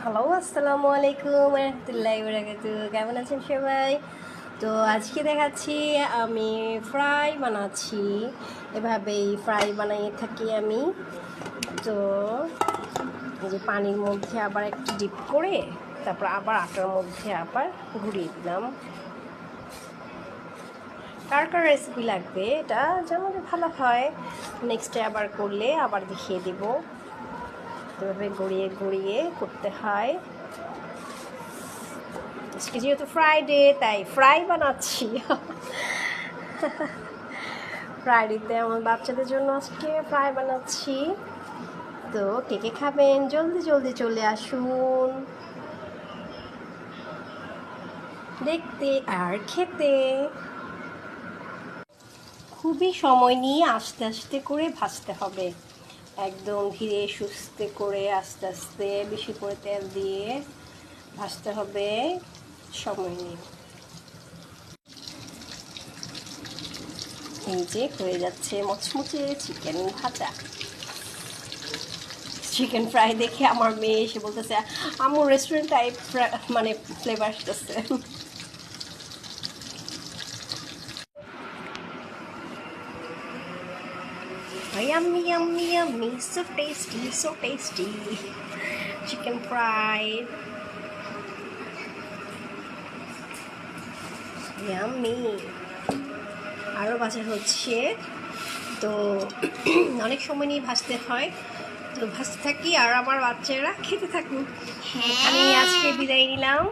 Hello, আসসালামু আলাইকুম রহমতুল্লাহি বারাকাতুহু। কেমন আছেন সবাই? তো আজকে দেখাচ্ছি আমি ফ্রাই বানাচ্ছি। এভাবেই ফ্রাই বানিয়ে থাকি আমি। তো এই যে পানির মধ্যে আবার একটু ডিপ করে তারপর আবার আটার মধ্যে আবার ঘুরিয়ে দিলাম। কার কার রেসিপি লাগবে এটা যেমন ভালো হয়, নেক্সটে আবার করলে আবার দেখিয়ে দেব। এভাবে গড়িয়ে গড়িয়ে করতে হয়। আজকে যেহেতু ফ্রাইডে তাই ফ্রাই বানাচ্ছি। ফ্রাইডেতে আমার বাচ্চাদের জন্য আজকে ফ্রাই বানাচ্ছি। তো কে কে খাবেন জলদি জলদি চলে আসুন দেখতে আর খেতে। খুবই সময় নিয়ে আস্তে আস্তে করে ভাজতে হবে, একদম ধীরে সুস্থে করে আস্তে আস্তে বেশি করে তেল দিয়ে ভাজতে হবে সময় নিয়ে। এই যে হয়ে যাচ্ছে মচমচে চিকেন ভাজা। চিকেন ফ্রাই দেখে আমার মেয়ে এসে বলতেছে আমার রেস্টুরেন্ট টাইপ মানে ফ্লেভার আসতেছে। Yummy, yummy, yummy, so tasty, so tasty. Chicken fried. Yummy. আরও ভাজা হচ্ছে। তো অনেক সময় নিয়ে ভাজতে হয়, তো ভাজতে থাকি আর আমার বাচ্চারা খেতে থাকুক। আমি আজকে বিদায় নিলাম।